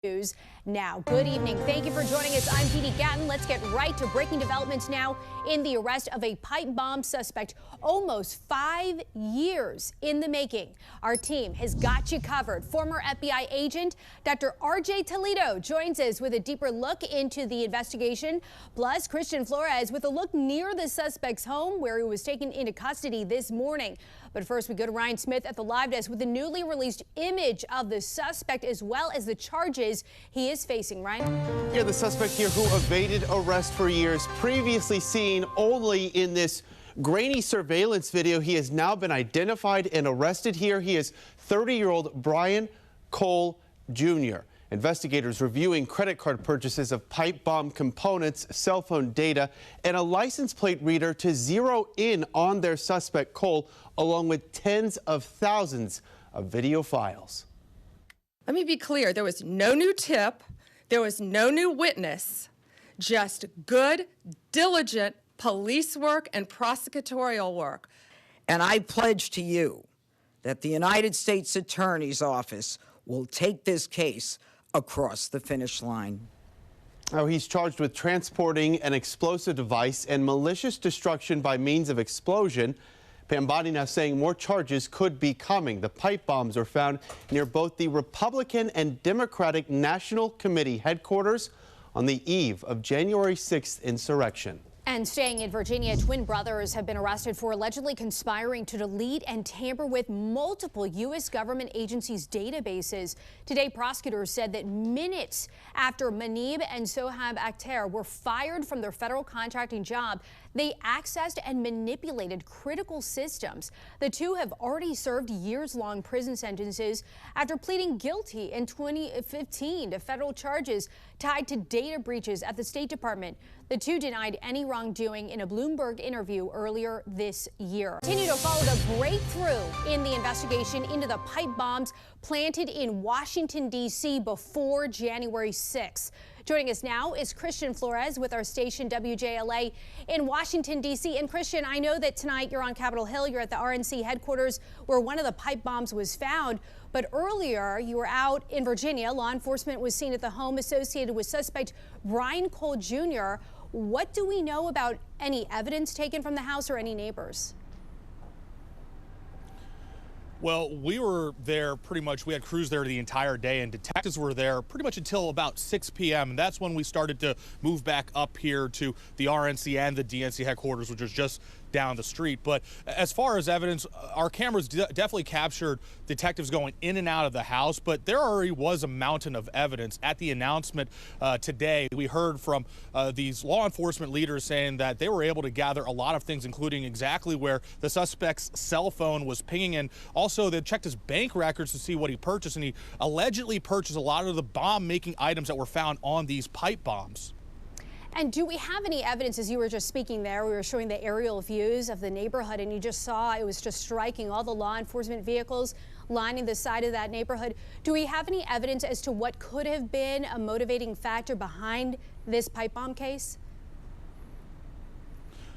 News now. Good evening. Thank you for joining us. I'm Petey Gatton. Let's get right to breaking developments now in the arrest of a pipe bomb suspect almost 5 years in the making. Our team has got you covered. Former FBI agent Dr. R.J. Toledo joins us with a deeper look into the investigation. Plus, Christian Flores with a look near the suspect's home where he was taken into custody this morning. But first, we go to Ryan Smith at the live desk with the newly released image of the suspect as well as the charges he is facing. Ryan? Yeah, the suspect here who evaded arrest for years, previously seen only in this grainy surveillance video. He has now been identified and arrested here. He is 30-year-old Brian Cole Jr. Investigators reviewing credit card purchases of pipe bomb components, cell phone data, and a license plate reader to zero in on their suspect Cole, along with tens of thousands of video files. Let me be clear, there was no new tip, there was no new witness, just good, diligent police work and prosecutorial work. And I pledge to you that the United States Attorney's Office will take this case across the finish line. Oh, he's charged with transporting an explosive device and malicious destruction by means of explosion. Pam Bondi now saying more charges could be coming. The pipe bombs are found near both the Republican and Democratic National Committee headquarters on the eve of January 6th insurrection. And staying in Virginia, twin brothers have been arrested for allegedly conspiring to delete and tamper with multiple U.S. government agencies' databases. Today, prosecutors said that minutes after Manib and Sohab Akhtar were fired from their federal contracting job, they accessed and manipulated critical systems. The two have already served years-long prison sentences after pleading guilty in 2015 to federal charges tied to data breaches at the State Department. The two denied any wrongdoing in a Bloomberg interview earlier this year. Continue to follow the breakthrough in the investigation into the pipe bombs planted in Washington, D.C. before January 6th. Joining us now is Christian Flores with our station WJLA in Washington, D.C. And Christian, I know that tonight you're on Capitol Hill. You're at the RNC headquarters where one of the pipe bombs was found. But earlier you were out in Virginia. Law enforcement was seen at the home associated with suspect Brian Cole Jr. What do we know about any evidence taken from the house or any neighbors? Well, we were there pretty much, we had crews there the entire day, and detectives were there pretty much until about 6 p.m. And that's when we started to move back up here to the RNC and the DNC headquarters, which was just down the street. But as far as evidence, our cameras definitely captured detectives going in and out of the house, but there already was a mountain of evidence. At the announcement today, we heard from these law enforcement leaders saying that they were able to gather a lot of things, including exactly where the suspect's cell phone was pinging, and also they checked his bank records to see what he purchased, and he allegedly purchased a lot of the bomb-making items that were found on these pipe bombs. And do we have any evidence, as you were just speaking there, we were showing the aerial views of the neighborhood, and you just saw it was just striking, all the law enforcement vehicles lining the side of that neighborhood. Do we have any evidence as to what could have been a motivating factor behind this pipe bomb case?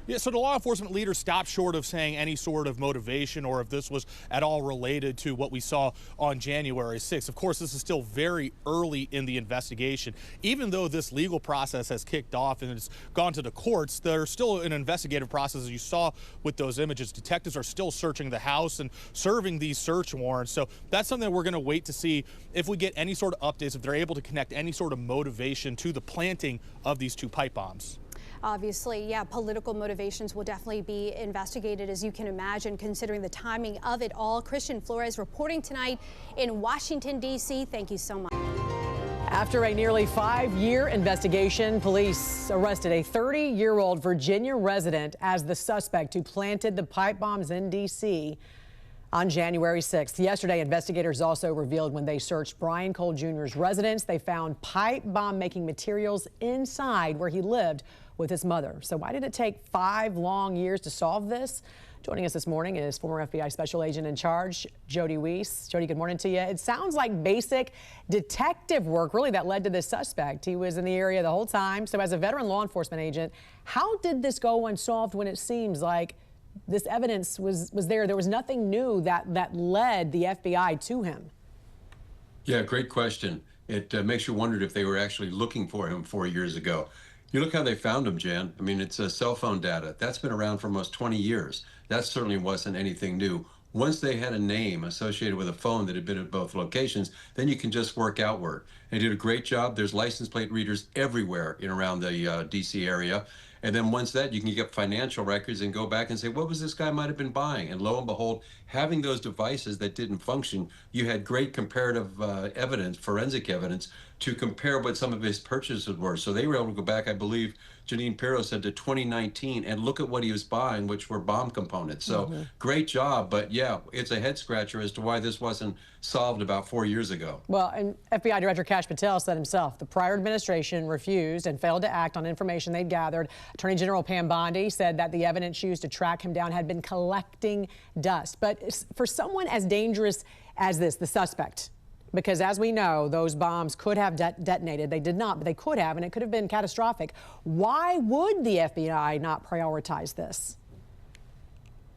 Yeah, so the law enforcement leaders stopped short of saying any sort of motivation or if this was at all related to what we saw on January 6th. Of course, this is still very early in the investigation. Even though this legal process has kicked off and it's gone to the courts, there's still an investigative process, as you saw with those images. Detectives are still searching the house and serving these search warrants. So that's something that we're going to wait to see if we get any sort of updates, if they're able to connect any sort of motivation to the planting of these two pipe bombs. Obviously, yeah, political motivations will definitely be investigated, as you can imagine, considering the timing of it all. Christian Flores reporting tonight in Washington, D.C. Thank you so much. After a nearly 5-year investigation, police arrested a 30-year-old Virginia resident as the suspect who planted the pipe bombs in D.C. on January 6th. Yesterday, investigators also revealed when they searched Brian Cole Jr.'s residence, they found pipe bomb making materials inside where he lived with his mother. So why did it take 5 long years to solve this? Joining us this morning is former FBI Special Agent in Charge, Jody Weiss. Jody, good morning to you. It sounds like basic detective work really that led to this suspect. He was in the area the whole time. So as a veteran law enforcement agent, how did this go unsolved when it seems like this evidence was there? There was nothing new that led the FBI to him. Yeah, great question. It makes you wonder if they were actually looking for him 4 years ago. You look how they found him, Jan. I mean, it's cell phone data. That's been around for almost 20 years. That certainly wasn't anything new. Once they had a name associated with a phone that had been at both locations, then you can just work outward. They did a great job. There's license plate readers everywhere in around the D.C. area. And then once that, you can get financial records and go back and say, what was this guy might have been buying? And lo and behold, having those devices that didn't function, you had great comparative evidence, forensic evidence, to compare what some of his purchases were. So they were able to go back, I believe, Janine Pirro said, to 2019 and look at what he was buying, which were bomb components. So great job. But yeah, it's a head scratcher as to why this wasn't solved about 4 years ago. Well, and FBI Director Kash Patel said himself the prior administration refused and failed to act on information they'd gathered. Attorney General Pam Bondi said that the evidence used to track him down had been collecting dust. But for someone as dangerous as this, the suspect, because as we know, those bombs could have detonated. They did not, but they could have, and it could have been catastrophic. Why would the FBI not prioritize this?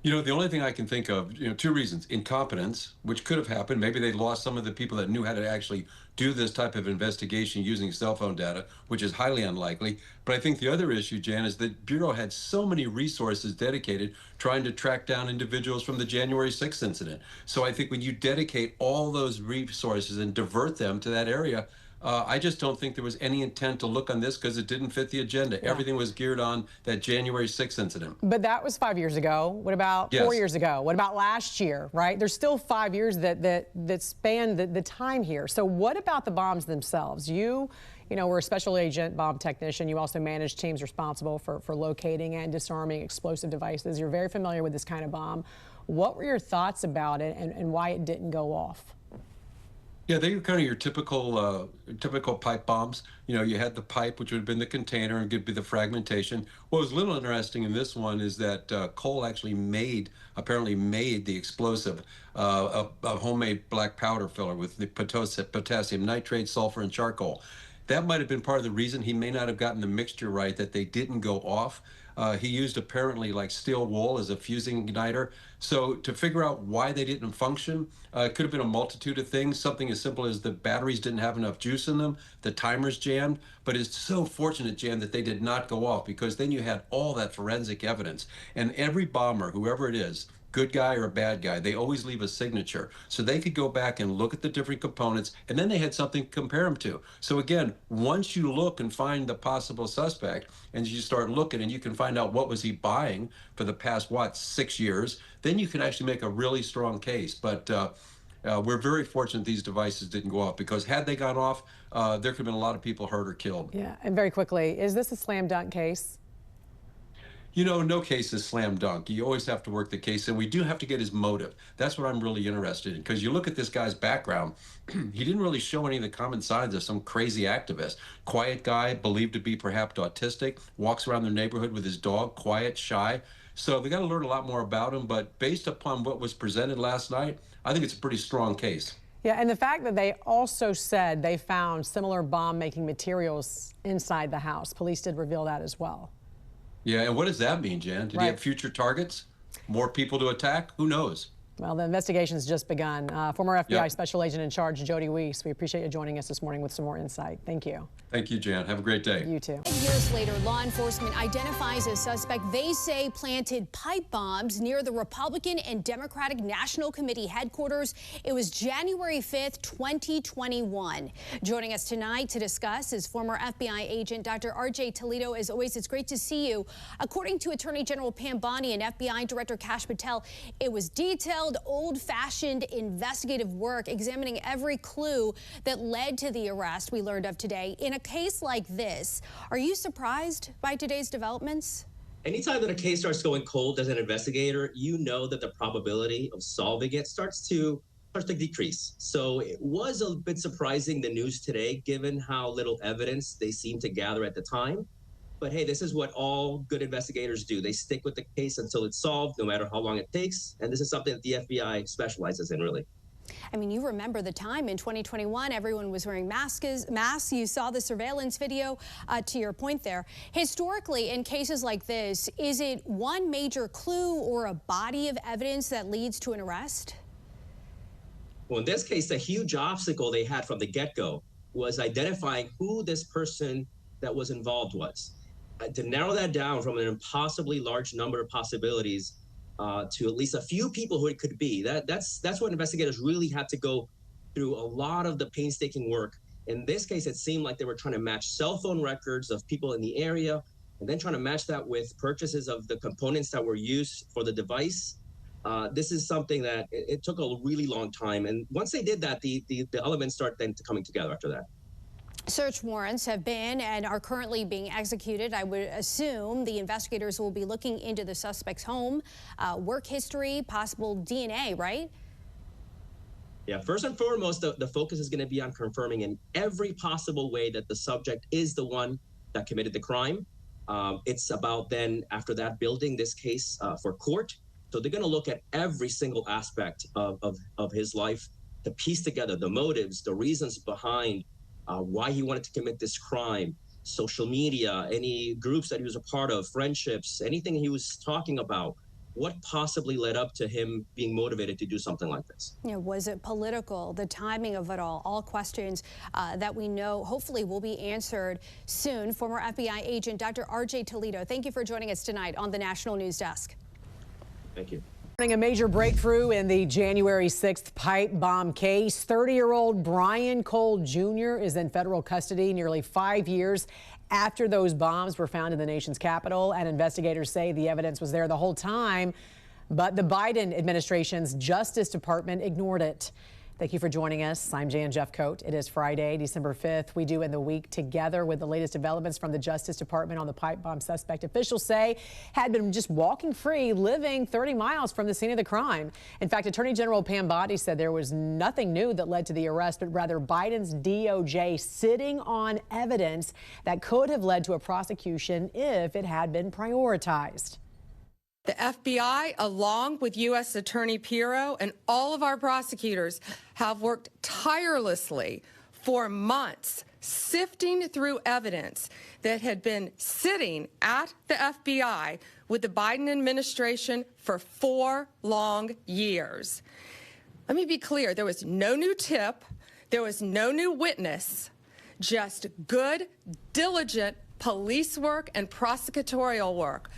You know, the only thing I can think of, two reasons. Incompetence, which could have happened. Maybe they lost some of the people that knew how to actually do this type of investigation using cell phone data, which is highly unlikely. But I think the other issue, Jan, is that Bureau had so many resources dedicated trying to track down individuals from the January 6th incident. So I think when you dedicate all those resources and divert them to that area, I just don't think there was any intent to look on this because it didn't fit the agenda. Yeah. Everything was geared on that January 6th incident. But that was 5 years ago. What about 4 years ago? What about last year, right? There's still 5 years that span the time here. So what about the bombs themselves? You were a special agent bomb technician. You also managed teams responsible for locating and disarming explosive devices. You're very familiar with this kind of bomb. What were your thoughts about it and why it didn't go off? Yeah, they were kind of your typical pipe bombs. You had the pipe, which would have been the container, and could be the fragmentation. What was a little interesting in this one is that Cole actually apparently made the explosive, a homemade black powder filler with the potassium nitrate, sulfur, and charcoal. That might have been part of the reason he may not have gotten the mixture right, that they didn't go off. He used apparently like steel wool as a fusing igniter. So to figure out why they didn't function, it could have been a multitude of things. Something as simple as the batteries didn't have enough juice in them, the timers jammed. But it's so fortunate, Jan, that they did not go off, because then you had all that forensic evidence. And every bomber, whoever it is, good guy or a bad guy, they always leave a signature. So they could go back and look at the different components, and then they had something to compare them to. So again, once you look and find the possible suspect, and you start looking and you can find out what was he buying for the past, 6 years, then you can actually make a really strong case. But we're very fortunate these devices didn't go off, because had they gone off, there could have been a lot of people hurt or killed. Yeah, and very quickly, is this a slam dunk case? No case is slam dunk. You always have to work the case, and we do have to get his motive. That's what I'm really interested in, because you look at this guy's background, he didn't really show any of the common signs of some crazy activist. Quiet guy, believed to be perhaps autistic, walks around their neighborhood with his dog, quiet, shy. So they got to learn a lot more about him, but based upon what was presented last night, I think it's a pretty strong case. Yeah, and the fact that they also said they found similar bomb-making materials inside the house. Police did reveal that as well. Yeah, and what does that mean, Jan? Did he have future targets? More people to attack? Who knows? Well, the investigation's just begun. Former FBI Special Agent in Charge, Jody Weiss, we appreciate you joining us this morning with some more insight. Thank you. Thank you, Jan. Have a great day. You too. Years later, law enforcement identifies a suspect they say planted pipe bombs near the Republican and Democratic National Committee headquarters. It was January 5th, 2021. Joining us tonight to discuss is former FBI agent Dr. R.J. Toledo. As always, it's great to see you. According to Attorney General Pam Bondi and FBI Director Kash Patel, it was detailed, old-fashioned investigative work examining every clue that led to the arrest we learned of today. In a case like this, are you surprised by today's developments? Anytime that a case starts going cold as an investigator, you know that the probability of solving it starts to decrease. So it was a bit surprising, the news today, given how little evidence they seemed to gather at the time. But hey, this is what all good investigators do. They stick with the case until it's solved, no matter how long it takes. And this is something that the FBI specializes in, really. I mean, you remember the time in 2021, everyone was wearing masks. You saw the surveillance video, to your point there. Historically, in cases like this, is it one major clue or a body of evidence that leads to an arrest? Well, in this case, the huge obstacle they had from the get-go was identifying who this person that was involved was. To narrow that down from an impossibly large number of possibilities to at least a few people who it could be, that's what investigators really had to go through a lot of the painstaking work. In this case, it seemed like they were trying to match cell phone records of people in the area and then trying to match that with purchases of the components that were used for the device. This is something that it took a really long time. And once they did that, the elements start then coming together after that. Search warrants have been and are currently being executed. I would assume the investigators will be looking into the suspect's home, work history, possible DNA, right? Yeah, first and foremost, the focus is going to be on confirming in every possible way that the subject is the one that committed the crime. It's about then, after that, building this case for court. So they're going to look at every single aspect of his life to piece together the motives, the reasons behind why he wanted to commit this crime, social media, any groups that he was a part of, friendships, anything he was talking about. What possibly led up to him being motivated to do something like this? Yeah, was it political? The timing of it all questions that we know hopefully will be answered soon. Former FBI agent Dr. R.J. Toledo, thank you for joining us tonight on the National News Desk. Thank you. A major breakthrough in the January 6th pipe bomb case. 30-year-old Brian Cole Jr. is in federal custody nearly 5 years after those bombs were found in the nation's capital, and investigators say the evidence was there the whole time, but the Biden administration's Justice Department ignored it. Thank you for joining us. I'm Jan Jeffcoat. It is Friday, December 5th. We do end the week together with the latest developments from the Justice Department on the pipe bomb suspect officials say had been just walking free, living 30 miles from the scene of the crime. In fact, Attorney General Pam Bondi said there was nothing new that led to the arrest, but rather Biden's DOJ sitting on evidence that could have led to a prosecution if it had been prioritized. The FBI, along with U.S. Attorney Pirro and all of our prosecutors, have worked tirelessly for months, sifting through evidence that had been sitting at the FBI with the Biden administration for 4 long years. Let me be clear, there was no new tip, there was no new witness, just good, diligent police work and prosecutorial work.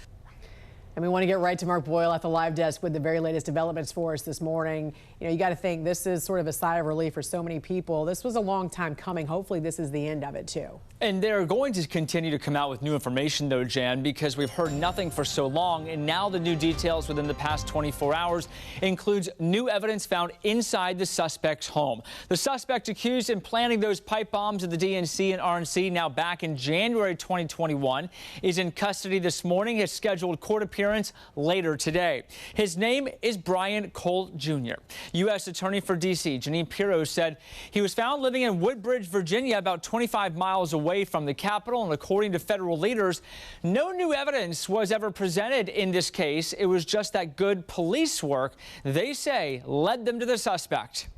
And we want to get right to Mark Boyle at the live desk with the very latest developments for us this morning. You know, you got to think this is sort of a sigh of relief for so many people. This was a long time coming. Hopefully this is the end of it, too. And they're going to continue to come out with new information, though, Jan, because we've heard nothing for so long. And now the new details within the past 24 hours includes new evidence found inside the suspect's home. The suspect accused in planting those pipe bombs at the DNC and RNC, now back in January 2021, is in custody this morning. His scheduled court appearance later today. His name is Brian Cole Jr. U.S. Attorney for D.C. Janine Pirro said he was found living in Woodbridge, Virginia, about 25 miles away from the Capitol. And according to federal leaders, no new evidence was ever presented in this case. It was just that good police work, they say, led them to the suspect.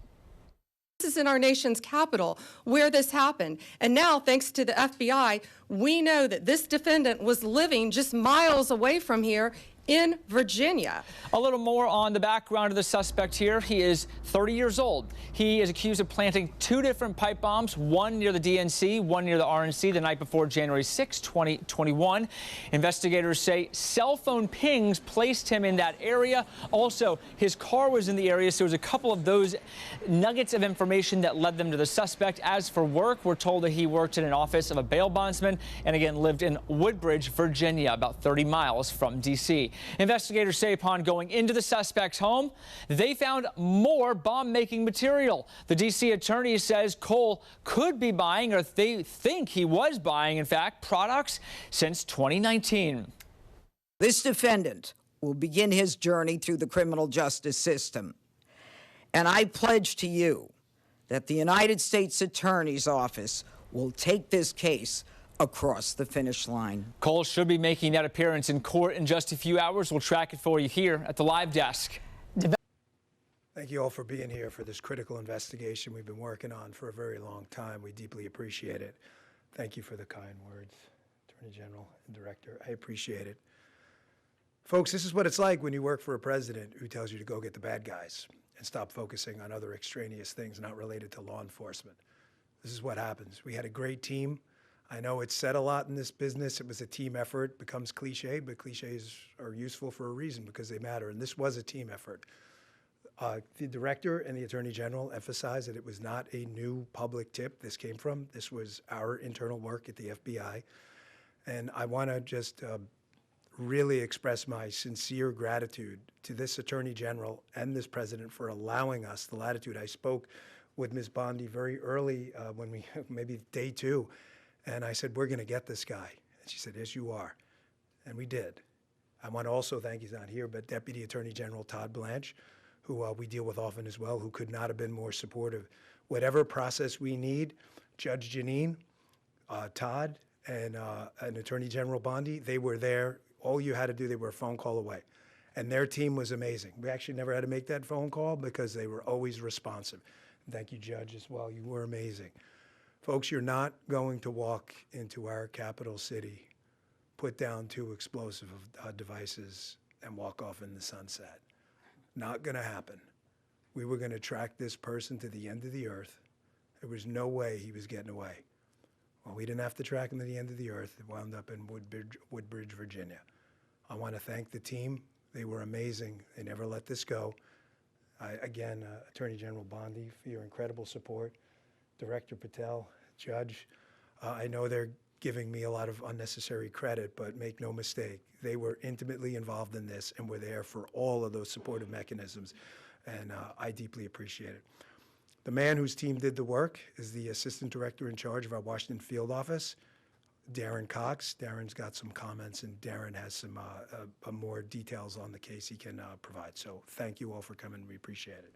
This is in our nation's capital where this happened. And now, thanks to the FBI, we know that this defendant was living just miles away from here in Virginia. A little more on the background of the suspect here. He is 30 years old. He is accused of planting 2 different pipe bombs, one near the DNC, one near the RNC, the night before January 6, 2021. Investigators say cell phone pings placed him in that area. Also, his car was in the area, so there was a couple of those nuggets of information that led them to the suspect. As for work, we're told that he worked in an office of a bail bondsman and again lived in Woodbridge, Virginia, about 30 miles from D.C. Investigators say upon going into the suspect's home, they found more bomb-making material. The D.C. attorney says Cole could be buying, or they think he was buying, in fact, products since 2019. This defendant will begin his journey through the criminal justice system. And I pledge to you that the United States Attorney's Office will take this case across the finish line. Cole should be making that appearance in court in just a few hours. We'll track it for you here at the live desk. Thank you all for being here for this critical investigation we've been working on for a very long time. We deeply appreciate it. Thank you for the kind words, Attorney General and Director. I appreciate it. Folks, this is what it's like when you work for a president who tells you to go get the bad guys and stop focusing on other extraneous things not related to law enforcement. This is what happens. We had a great team. I know it's said a lot in this business. It was a team effort. It becomes cliche, but cliches are useful for a reason because they matter. And this was a team effort. The director and the attorney general emphasized that it was not a new public tip this came from. This was our internal work at the FBI. And I want to just really express my sincere gratitude to this attorney general and this president for allowing us the latitude. I spoke with Ms. Bondi very early when we, maybe day 2, and I said, we're going to get this guy. And she said, yes, you are. And we did. I want to also thank, he's not here, but Deputy Attorney General Todd Blanche, who we deal with often as well, who could not have been more supportive. Whatever process we need, Judge Janine, Todd, and Attorney General Bondi, they were there. All you had to do, they were a phone call away. And their team was amazing. We actually never had to make that phone call because they were always responsive. Thank you, Judge, as well. You were amazing. Folks, you're not going to walk into our capital city, put down 2 explosive devices, and walk off in the sunset. Not going to happen. We were going to track this person to the end of the earth. There was no way he was getting away. Well, we didn't have to track him to the end of the earth. It wound up in Woodbridge, Virginia. I want to thank the team. They were amazing. They never let this go. Again, Attorney General Bondi, for your incredible support. Director Patel, Judge, I know they're giving me a lot of unnecessary credit, but make no mistake, they were intimately involved in this and were there for all of those supportive mechanisms, and I deeply appreciate it. The man whose team did the work is the Assistant Director in charge of our Washington field office, Darren Cox. Darren's got some comments, and Darren has some more details on the case he can provide. So thank you all for coming. We appreciate it.